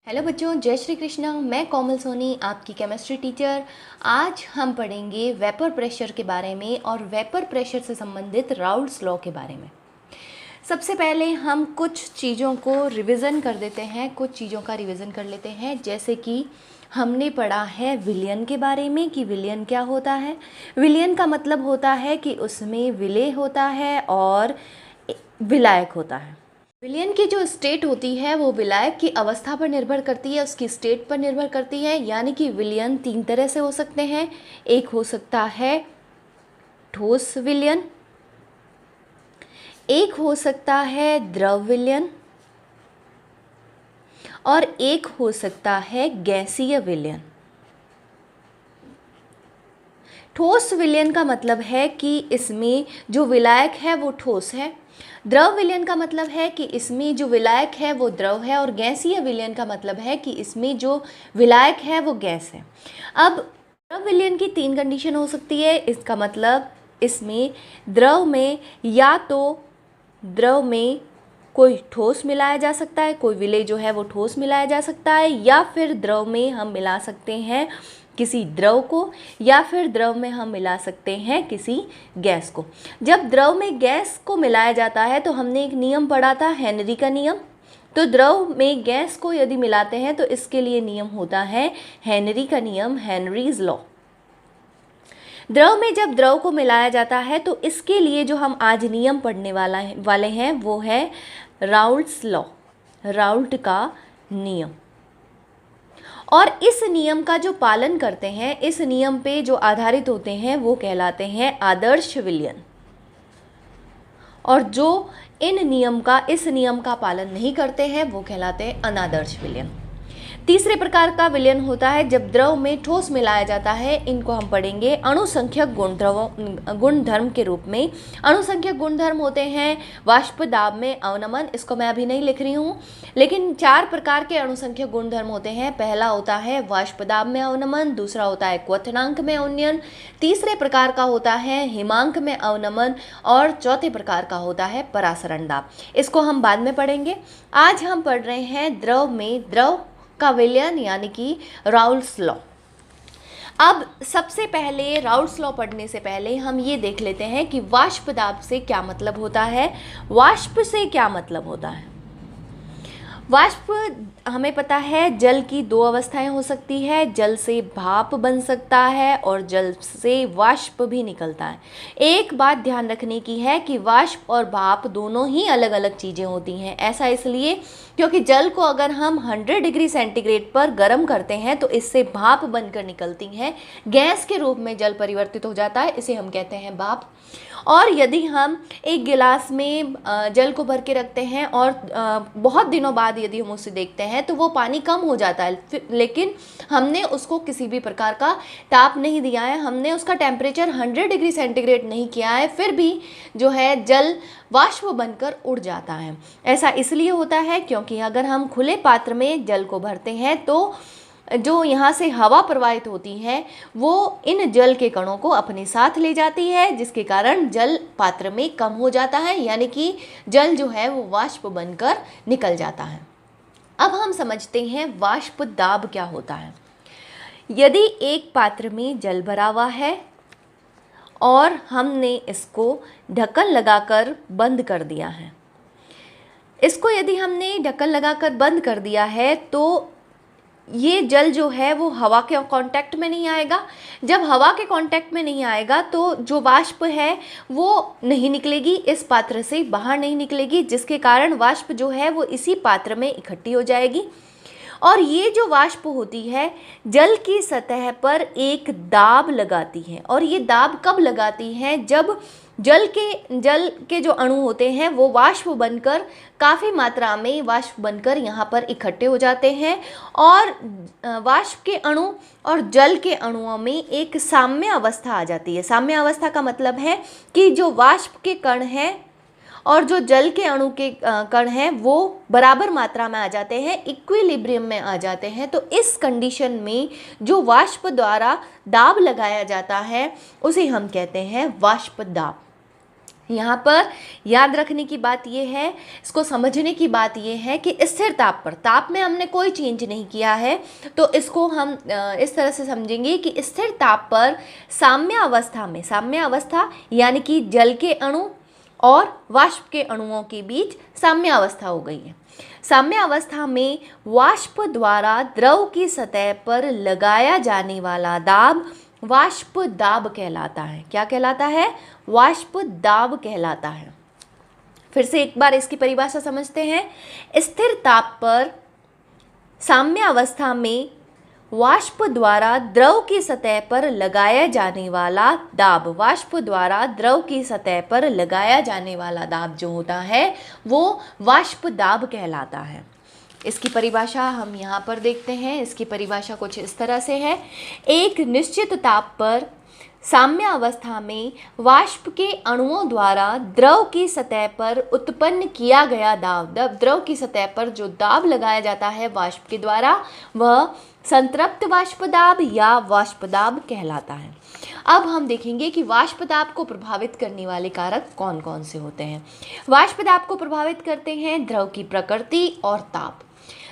Hello बच्चों, जय श्री कृष्ण। मैं कोमल सोनी, आपकी केमिस्ट्री टीचर। आज हम पढ़ेंगे वेपर प्रेशर के बारे में और वेपर प्रेशर से संबंधित राउल्ट्स लॉ के बारे में। सबसे पहले हम कुछ चीज़ों को रिवीजन कर देते हैं, कुछ चीज़ों का रिवीजन कर लेते हैं। जैसे कि हमने पढ़ा है विलयन के बारे में कि विलयन क्या होता है। विलयन का मतलब होता है कि उसमें विलेय होता है और विलायक होता है। विलयन की जो स्टेट होती है वो विलायक की अवस्था पर निर्भर करती है, उसकी स्टेट पर निर्भर करती है। यानी कि विलयन तीन तरह से हो सकते हैं। एक हो सकता है ठोस विलयन, एक हो सकता है द्रव विलयन और एक हो सकता है गैसीय विलयन। ठोस विलयन का मतलब है कि इसमें जो विलायक है वो ठोस है। द्रव विलयन का मतलब है कि इसमें जो विलायक है वो द्रव है और गैसीय विलयन का मतलब है कि इसमें जो विलायक है वो गैस है। अब द्रव विलयन की तीन कंडीशन हो सकती है। इसका मतलब इसमें द्रव में या तो द्रव में कोई ठोस मिलाया जा सकता है, कोई विलेय जो है वो ठोस मिलाया जा सकता है, या फिर द्रव में हम मिला सकते हैं किसी द्रव को, या फिर द्रव में हम मिला सकते हैं किसी गैस को। जब द्रव में गैस को मिलाया जाता है तो हमने एक नियम पढ़ा था, हेनरी का नियम। तो द्रव में गैस को यदि मिलाते हैं तो इसके लिए नियम होता है हेनरी का नियम, हेनरीज लॉ। द्रव में जब द्रव को मिलाया जाता है तो इसके लिए जो हम आज नियम पढ़ने वाले हैं वो है राउल्ट्स लॉ, राउल्ट का नियम। और इस नियम का जो पालन करते हैं, इस नियम पे जो आधारित होते हैं वो कहलाते हैं आदर्श विलयन। और जो इस नियम का पालन नहीं करते हैं वो कहलाते हैं अनादर्श विलयन। तीसरे प्रकार का विलयन होता है जब द्रव में ठोस मिलाया जाता है। इनको हम पढ़ेंगे अणुसंख्यक गुणधर्म के रूप में। अणुसंख्यक गुणधर्म होते हैं वाष्प दाब में अवनमन, इसको मैं अभी नहीं लिख रही हूँ, लेकिन चार प्रकार के अणुसंख्यक गुणधर्म होते हैं। पहला होता है वाष्प दाब में अवनमन, दूसरा होता है क्वथनांक में अवनयन, तीसरे प्रकार का होता है हिमांक में अवनमन और चौथे प्रकार का होता है परासरण दाब। इसको हम बाद में पढ़ेंगे। आज हम पढ़ रहे हैं द्रव में द्रव का विलयन यानी कि राउल्ट्स लॉ। अब सबसे पहले राउल्ट्स लॉ पढ़ने से पहले हम ये देख लेते हैं कि वाष्प दाब से क्या मतलब होता है, वाष्प से क्या मतलब होता है। वाष्प हमें पता है जल की दो अवस्थाएं हो सकती है, जल से भाप बन सकता है और जल से वाष्प भी निकलता है। एक बात ध्यान रखने की है कि वाष्प और भाप दोनों ही अलग अलग चीज़ें होती हैं। ऐसा इसलिए क्योंकि जल को अगर हम 100 डिग्री सेंटीग्रेड पर गर्म करते हैं तो इससे भाप बनकर निकलती हैं, गैस के रूप में जल परिवर्तित हो जाता है, इसे हम कहते हैं भाप। और यदि हम एक गिलास में जल को भर के रखते हैं और बहुत दिनों बाद यदि हम उसे देखते हैं तो वो पानी कम हो जाता है, लेकिन हमने उसको किसी भी प्रकार का ताप नहीं दिया है, हमने उसका टेम्परेचर 100 डिग्री सेंटीग्रेड नहीं किया है, फिर भी जो है जल वाष्प बनकर उड़ जाता है। ऐसा इसलिए होता है क्योंकि अगर हम खुले पात्र में जल को भरते हैं तो जो यहाँ से हवा प्रवाहित होती है वो इन जल के कणों को अपने साथ ले जाती है, जिसके कारण जल पात्र में कम हो जाता है, यानी कि जल जो है वो वाष्प बनकर निकल जाता है। अब हम समझते हैं वाष्प दाब क्या होता है। यदि एक पात्र में जल भरा हुआ है और हमने इसको ढक्कन लगाकर बंद कर दिया है, इसको यदि हमने ढक्कन लगाकर बंद कर दिया है तो ये जल जो है वो हवा के कांटेक्ट में नहीं आएगा। जब हवा के कांटेक्ट में नहीं आएगा तो जो वाष्प है वो नहीं निकलेगी, इस पात्र से बाहर नहीं निकलेगी, जिसके कारण वाष्प जो है वो इसी पात्र में इकट्ठी हो जाएगी। और ये जो वाष्प होती है जल की सतह पर एक दाब लगाती है। और ये दाब कब लगाती है? जब जल के जो अणु होते हैं वो वाष्प बनकर काफ़ी मात्रा में वाष्प बनकर यहाँ पर इकट्ठे हो जाते हैं और वाष्प के अणु और जल के अणुओं में एक साम्य अवस्था आ जाती है। साम्य अवस्था का मतलब है कि जो वाष्प के कण हैं और जो जल के अणु के कण हैं वो बराबर मात्रा में आ जाते हैं, इक्विलिब्रियम में आ जाते हैं। तो इस कंडीशन में जो वाष्प द्वारा दाब लगाया जाता है उसे हम कहते हैं वाष्प दाब। यहाँ पर याद रखने की बात यह है, इसको समझने की बात यह है कि स्थिर ताप पर, ताप में हमने कोई चेंज नहीं किया है, तो इसको हम इस तरह से समझेंगे कि स्थिर ताप पर साम्य अवस्था में, साम्य अवस्था यानी कि जल के अणु और वाष्प के अणुओं के बीच साम्य अवस्था हो गई है। साम्य अवस्था में वाष्प द्वारा द्रव की सतह पर लगाया जाने वाला दाब वाष्प दाब कहलाता है। क्या कहलाता है? वाष्प दाब कहलाता है। फिर से एक बार इसकी परिभाषा समझते हैं। स्थिर ताप पर साम्य अवस्था में वाष्प द्वारा द्रव की सतह पर लगाया जाने वाला दाब, वाष्प द्वारा द्रव की सतह पर लगाया जाने वाला दाब जो होता है वो वाष्प दाब कहलाता है। इसकी परिभाषा हम यहाँ पर देखते हैं। इसकी परिभाषा कुछ इस तरह से है। एक निश्चित ताप पर साम्य अवस्था में वाष्प के अणुओं द्वारा द्रव की सतह पर उत्पन्न किया गया दाब, द्रव की सतह पर जो दाब लगाया जाता है वाष्प के द्वारा, वह संतृप्त वाष्प दाब या वाष्प दाब कहलाता है। अब हम देखेंगे कि वाष्प दाब को प्रभावित करने वाले कारक कौन कौन से होते हैं। वाष्प दाब को प्रभावित करते हैं द्रव की प्रकृति और ताप।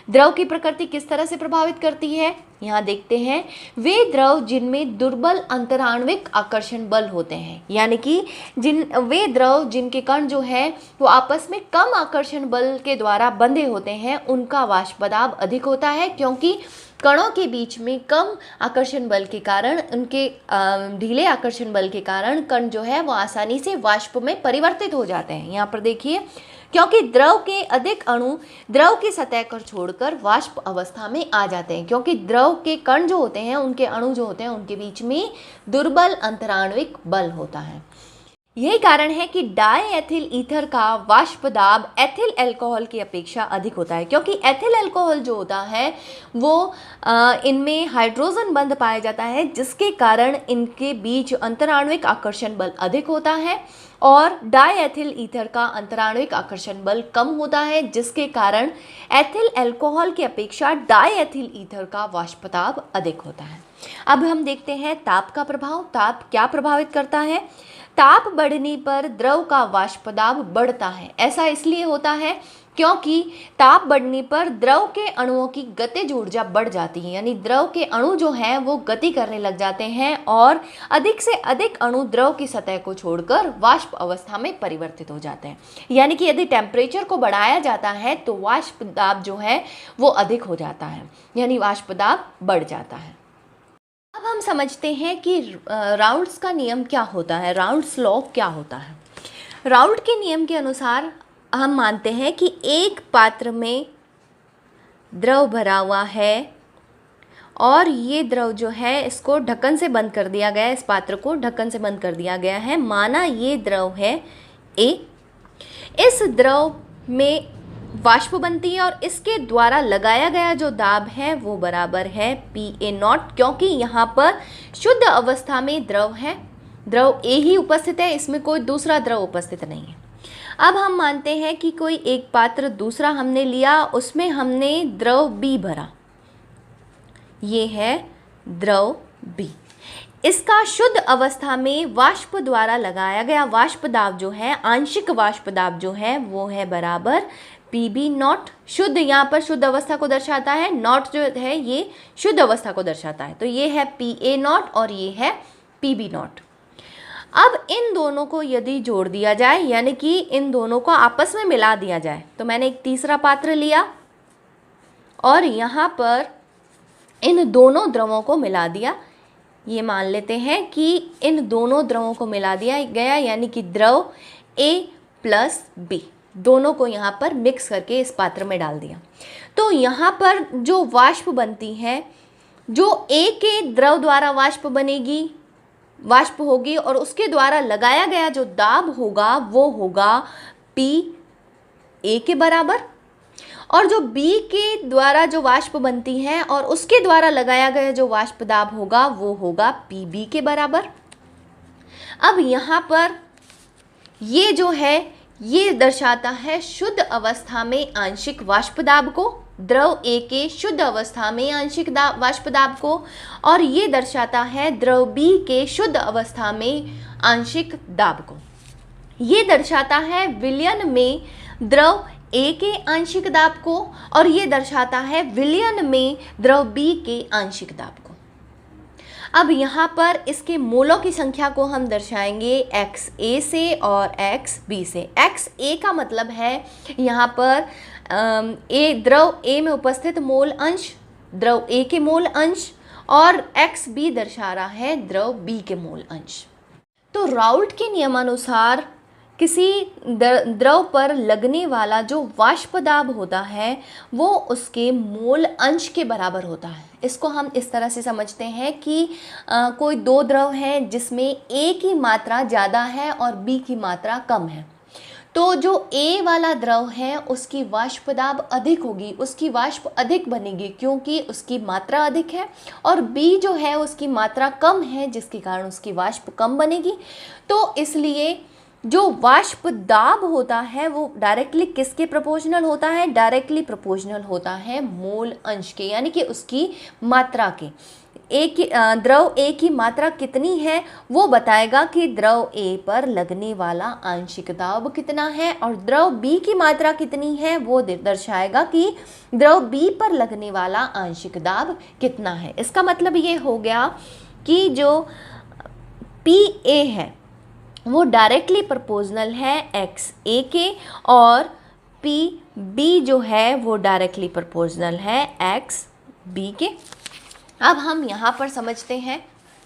द्रव की प्रकृति किस तरह से प्रभावित करती है, यहाँ देखते हैं। वे द्रव जिनमें दुर्बल अंतराण्विक आकर्षण बल होते हैं, यानी कि वे द्रव जिनके कण जो है वो आपस में कम आकर्षण बल के द्वारा बंधे होते हैं, उनका वाष्प दाब अधिक होता है, क्योंकि कणों के बीच में कम आकर्षण बल के कारण, उनके ढीले आकर्षण बल के कारण कण जो है वो आसानी से वाष्प में परिवर्तित हो जाते हैं। यहाँ पर देखिए, क्योंकि द्रव के अधिक अणु द्रव की सतह को छोड़कर वाष्प अवस्था में आ जाते हैं, क्योंकि द्रव के कण जो होते हैं, उनके अणु जो होते हैं, उनके बीच में दुर्बल अंतराण्विक बल होता है। यही कारण है कि डाई एथिल ईथर का वाष्प दाब एथिल अल्कोहल की अपेक्षा अधिक होता है, क्योंकि एथिल अल्कोहल जो होता है वो इनमें हाइड्रोजन बंध पाया जाता है, जिसके कारण इनके बीच अंतराण्विक आकर्षण बल अधिक होता है, और डाई एथिल ईथर का अंतराण्विक आकर्षण बल कम होता है, जिसके कारण एथिल अल्कोहल की अपेक्षा डाई एथिल ईथर का वाष्प दाब अधिक होता है। अब हम देखते हैं ताप का प्रभाव। ताप क्या प्रभावित करता है? ताप बढ़ने पर द्रव का वाष्प दाब बढ़ता है। ऐसा इसलिए होता है क्योंकि ताप बढ़ने पर द्रव के अणुओं की गतिज ऊर्जा बढ़ जाती है, यानी द्रव के अणु जो हैं वो गति करने लग जाते हैं और अधिक से अधिक अणु द्रव की सतह को छोड़कर वाष्प अवस्था में परिवर्तित हो जाते हैं। यानी कि यदि टेम्परेचर को बढ़ाया जाता है तो वाष्प दाब जो है वो अधिक हो जाता है, यानी वाष्प दाब बढ़ जाता है। अब हम समझते हैं कि राउल्ट्स का नियम क्या होता है, राउल्ट्स लॉ क्या होता है। राउल्ट के नियम के अनुसार हम मानते हैं कि एक पात्र में द्रव भरा हुआ है और ये द्रव जो है इसको ढक्कन से बंद कर दिया गया है, इस पात्र को ढक्कन से बंद कर दिया गया है। माना ये द्रव है ए, इस द्रव में वाष्प बनती है और इसके द्वारा लगाया गया जो दाब है वो बराबर है PA0, क्योंकि यहाँ पर शुद्ध अवस्था में द्रव है, द्रव A ही उपस्थित है, इसमें कोई दूसरा द्रव उपस्थित नहीं है। अब हम मानते हैं कि कोई एक पात्र दूसरा हमने लिया, उसमें हमने द्रव B भरा, ये है द्रव B। इसका शुद्ध अवस्था में वाष्प द्वारा लगाया गया वाष्प दाब जो है, आंशिक वाष्प दाब जो है वो है बराबर PB0। शुद्ध यहाँ पर शुद्ध अवस्था को दर्शाता है, नॉट जो है ये शुद्ध अवस्था को दर्शाता है, तो ये है PA0 और ये है PB0। अब इन दोनों को यदि जोड़ दिया जाए, यानी कि इन दोनों को आपस में मिला दिया जाए, तो मैंने एक तीसरा पात्र लिया और यहाँ पर इन दोनों द्रवों को मिला दिया। ये मान लेते हैं कि इन दोनों द्रवों को मिला दिया गया, यानी कि द्रव A प्लस B, दोनों को यहाँ पर मिक्स करके इस पात्र में डाल दिया। तो यहाँ पर जो वाष्प बनती है, जो A के द्रव द्वारा वाष्प बनेगी, वाष्प होगी और उसके द्वारा लगाया गया जो दाब होगा वो होगा PA के बराबर, और जो B के द्वारा जो वाष्प बनती है और उसके द्वारा लगाया गया जो वाष्प दाब होगा वो होगा PB के बराबर। अब यहाँ पर ये जो है ये दर्शाता है शुद्ध अवस्था में आंशिक वाष्प दाब को, द्रव A के शुद्ध अवस्था में आंशिक वाष्प दाब को, और ये दर्शाता है द्रव B के शुद्ध अवस्था में आंशिक दाब को। ये दर्शाता है विलयन में द्रव A के आंशिक दाब को, और ये दर्शाता है विलयन में द्रव B के आंशिक दाब को। अब यहाँ पर इसके मोलों की संख्या को हम दर्शाएंगे XA से और XB से। XA का मतलब है यहाँ पर द्रव A में उपस्थित मोल अंश, द्रव A के मोल अंश, और XB दर्शा रहा है द्रव B के मोल अंश। तो राउल्ट के नियमानुसार किसी द्रव पर लगने वाला जो वाष्प दाब होता है वो उसके मोल अंश के बराबर होता है। इसको हम इस तरह से समझते हैं कि कोई दो द्रव हैं जिसमें A की मात्रा ज़्यादा है और B की मात्रा कम है, तो जो A वाला द्रव है उसकी वाष्प दाब अधिक होगी, उसकी वाष्प अधिक बनेगी क्योंकि उसकी मात्रा अधिक है, और B जो है उसकी मात्रा कम है जिसके कारण उसकी वाष्प कम बनेगी। तो इसलिए जो वाष्प दाब होता है वो डायरेक्टली किसके प्रोपोर्शनल होता है? डायरेक्टली प्रोपोर्शनल होता है मोल अंश के, यानी कि उसकी मात्रा के। द्रव A की मात्रा कितनी है वो बताएगा कि द्रव A पर लगने वाला आंशिक दाब कितना है, और द्रव B की मात्रा कितनी है वो दर्शाएगा कि द्रव B पर लगने वाला आंशिक दाब कितना है। इसका मतलब ये हो गया कि जो PA है वो डायरेक्टली प्रोपोर्शनल है XA के, और PB जो है वो डायरेक्टली प्रोपोर्शनल है XB के। अब हम यहाँ पर समझते हैं,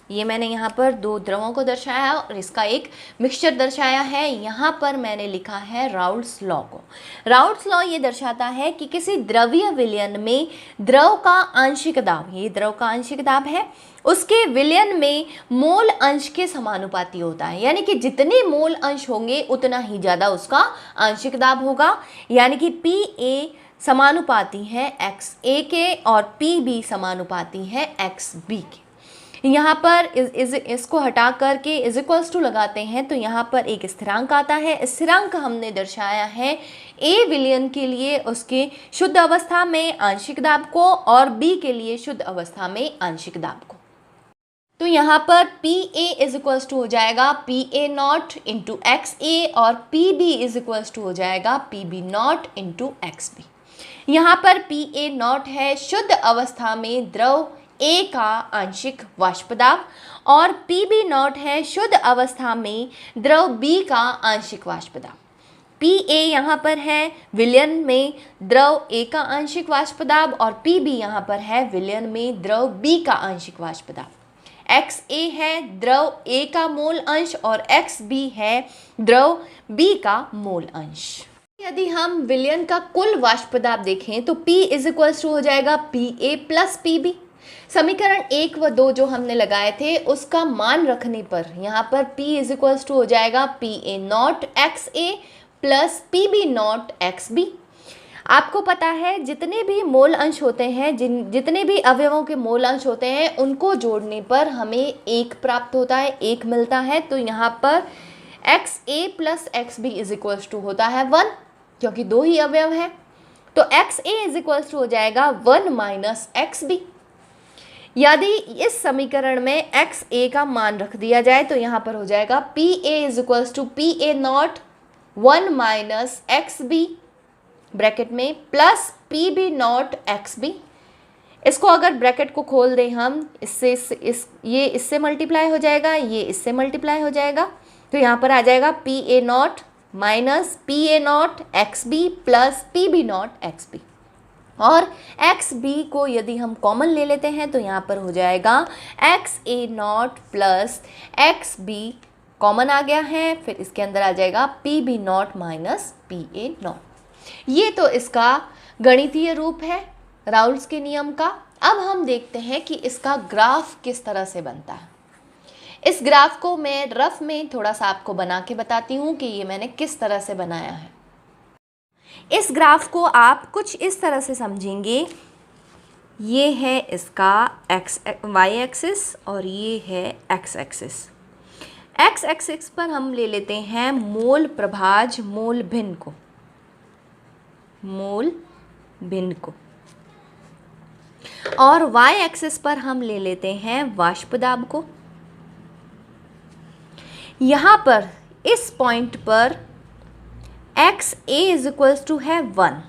ये मैंने यहाँ पर दो द्रवों को दर्शाया और इसका एक मिक्सचर दर्शाया है। यहाँ पर मैंने लिखा है राउल्ट्स लॉ को। राउल्ट्स लॉ ये दर्शाता है कि किसी द्रवीय विलयन में द्रव का आंशिक दाब, ये द्रव का आंशिक दाब है, उसके विलयन में मोल अंश के समानुपाती होता है, यानी कि जितने मोल अंश होंगे उतना ही ज़्यादा उसका आंशिक दाब होगा। यानी कि PA समानुपाती है XA के और PB समानुपाती है XB के। यहाँ पर इसको हटा करके इज इक्वल्स टू लगाते हैं तो यहाँ पर एक स्थिरांक आता है। स्थिरांक हमने दर्शाया है A विलयन के लिए उसके शुद्ध अवस्था में आंशिक दाब को और B के लिए शुद्ध अवस्था में आंशिक दाब को। तो यहाँ पर PA इज इक्वल्स टू हो जाएगा PA नॉट इंटू XA और PB इज इक्वल्स टू हो जाएगा PB नॉट इंटू XB। यहाँ पर PA नॉट है शुद्ध अवस्था में द्रव A का आंशिक वाष्प दाब, और PB नॉट है शुद्ध अवस्था में द्रव B का आंशिक वाष्प दाब। PA यहाँ पर है विलयन में द्रव A का आंशिक वाष्प दाब और PB यहाँ पर है विलयन में द्रव B का आंशिक वाष्प दाब। XA है द्रव A का मोल अंश और XB है द्रव B का मोल अंश। यदि हम विलयन का कुल वाष्प दाब देखें तो P इज इक्वल्स टू हो जाएगा PA प्लस PB। समीकरण 1 व 2 जो हमने लगाए थे उसका मान रखने पर यहाँ पर P इज इक्वल्स टू हो जाएगा PA not XA plus PB not XB। आपको पता है जितने भी मोल अंश होते हैं, जितने भी अवयवों के मोल अंश होते हैं उनको जोड़ने पर हमें एक प्राप्त होता है, एक मिलता है। तो यहाँ पर XA plus XB is equals to होता है 1, क्योंकि दो ही अवयव है। तो XA इज इक्वल्स टू हो जाएगा 1 माइनस XB। यदि इस समीकरण में XA का मान रख दिया जाए तो यहाँ पर हो जाएगा PA is equals to PA not 1 minus XB bracket में प्लस PB नॉट XB। इसको अगर ब्रैकेट को खोल दें हम, ये इससे मल्टीप्लाई हो जाएगा, ये इससे मल्टीप्लाई हो जाएगा, तो यहाँ पर आ जाएगा PA not minus PA not XB plus PB not XB। और XB को यदि हम कॉमन ले लेते हैं तो यहाँ पर हो जाएगा XA not plus XB common आ गया है, फिर इसके अंदर आ जाएगा PB not minus PA not. ये तो इसका गणितीय रूप है राउल्ट्स के नियम का। अब हम देखते हैं कि इसका ग्राफ किस तरह से बनता है। इस ग्राफ को मैं रफ में थोड़ा सा आपको बना के बताती हूँ कि ये मैंने किस तरह से बनाया है। इस ग्राफ को आप कुछ इस तरह से समझेंगे, ये है इसका y एक्सिस और ये है x एक्सिस। x एक्सिस पर हम ले लेते हैं मोल प्रभाज मोल भिन्न को, और y एक्सिस पर हम ले लेते हैं वाष्प दाब को। यहाँ पर इस पॉइंट पर X A is equals to है 1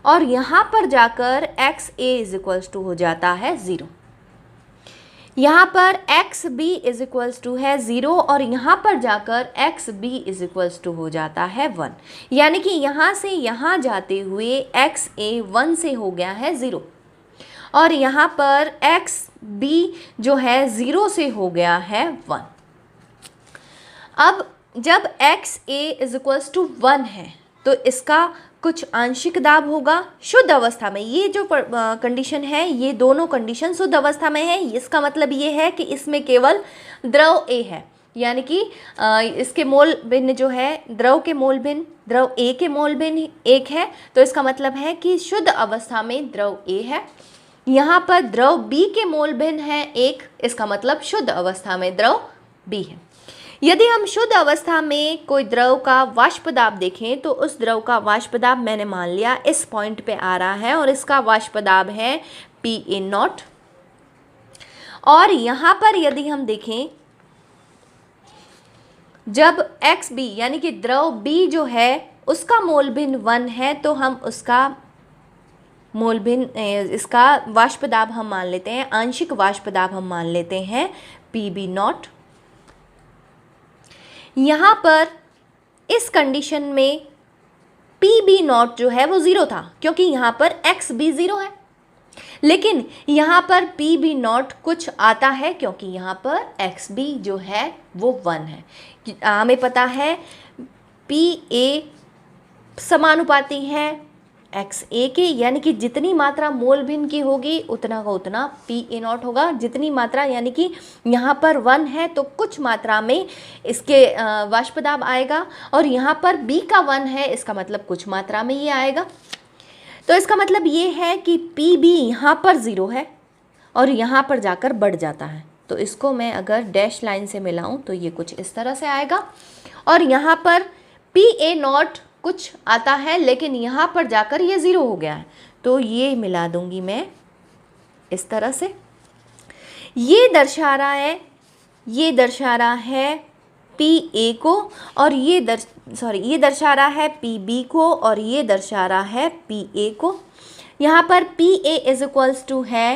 और यहाँ पर जाकर X A is equals to हो जाता है 0। यहाँ पर X B is equals to है 0 और यहाँ पर जाकर X B is equals to हो जाता है 1, यानी कि यहाँ से यहाँ जाते हुए एक्स ए 1 से हो गया है 0 और यहाँ पर एक्स बी जो है 0 से हो गया है 1। अब जब X A is equals to 1 है तो इसका कुछ आंशिक दाब होगा शुद्ध अवस्था में। ये जो कंडीशन है, ये दोनों कंडीशन शुद्ध अवस्था में है। इसका मतलब ये है कि इसमें केवल द्रव ए है, यानी कि इसके मोल भिन्न जो है, द्रव के मोल भिन्न, द्रव ए के मोल भिन्न 1 है, तो इसका मतलब है कि शुद्ध अवस्था में द्रव ए है। यहाँ पर द्रव बी के मोल भिन्न है 1, इसका मतलब शुद्ध अवस्था में द्रव बी है। यदि हम शुद्ध अवस्था में कोई द्रव का वाष्प दाब देखें तो उस द्रव का वाष्प दाब मैंने मान लिया इस पॉइंट पे आ रहा है और इसका वाष्प दाब है पी ए नॉट। और यहाँ पर यदि हम देखें, जब एक्स बी यानी कि द्रव बी जो है उसका मोल भिन्न 1 है तो हम उसका मोल भिन्न, इसका वाष्प दाब हम मान लेते हैं, आंशिक वाष्प दाब हम मान लेते हैं पी बी नॉट। यहाँ पर इस कंडीशन में पी बी नॉट जो है वो 0 था क्योंकि यहाँ पर एक्स बी 0 है, लेकिन यहाँ पर पी बी नॉट कुछ आता है क्योंकि यहाँ पर एक्स बी जो है वो 1 है। हमें पता है पी ए समानुपाती है एक्स ए के, यानी कि जितनी मात्रा मोल भिन्न की होगी उतना का उतना पी ए नॉट होगा। जितनी मात्रा, यानी कि यहाँ पर 1 है तो कुछ मात्रा में इसके वाष्प दाब आएगा और यहाँ पर बी का 1 है, इसका मतलब कुछ मात्रा में ये आएगा। तो इसका मतलब ये है कि पी बी यहाँ पर 0 है और यहाँ पर जाकर बढ़ जाता है। तो इसको मैं अगर डैश लाइन से मिलाऊँ तो ये कुछ इस तरह से आएगा और यहाँ पर पी ए नॉट कुछ आता है लेकिन यहाँ पर जाकर ये 0 हो गया है, तो ये मिला दूंगी मैं इस तरह से। ये दर्शा रहा है पी ए को और ये दर्शा रहा है पी बी को और ये दर्शा रहा है पी ए को। यहाँ पर P A is equals to है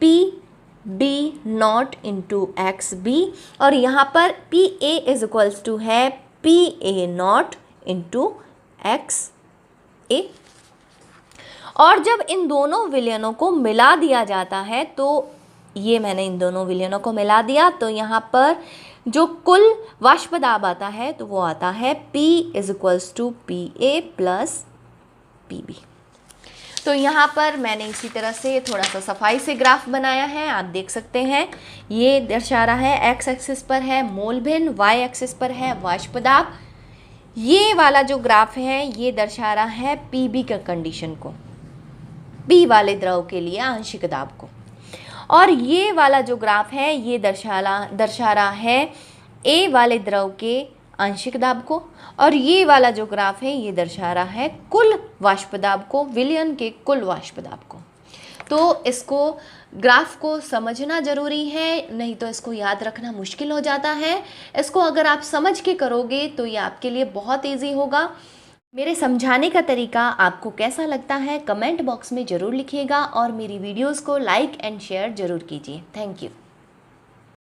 P B not into X B और यहाँ पर P A is equals to है P A not into X A. और जब इन दोनों विलयनों को मिला दिया जाता है, तो ये मैंने इन दोनों विलयनों को मिला दिया, तो यहाँ पर जो कुल वाष्प दाब आता है तो वो आता है P is equals to P A plus P B. तो यहाँ पर मैंने इसी तरह से थोड़ा सा सफाई से ग्राफ बनाया है, आप देख सकते हैं। ये दर्शा रहा है एक्स एक्सिस पर है मोल भिन्न, वाई एक्सिस पर है वाष्प दाब। ये वाला जो ग्राफ है ये दर्शा रहा है पी बी का कंडीशन को, बी वाले द्रव के लिए आंशिक दाब को, और ये वाला जो ग्राफ है ये दर्शा रहा है ए वाले द्रव के आंशिक दाब को, और ये वाला जो ग्राफ है ये दर्शा रहा है कुल वाष्प दाब को, विलयन के कुल वाष्प दाब को। तो इसको ग्राफ को समझना ज़रूरी है, नहीं तो इसको याद रखना मुश्किल हो जाता है। इसको अगर आप समझ के करोगे तो ये आपके लिए बहुत ईजी होगा। मेरे समझाने का तरीका आपको कैसा लगता है कमेंट बॉक्स में ज़रूर लिखिएगा और मेरी वीडियोस को लाइक एंड शेयर ज़रूर कीजिए। Thank you.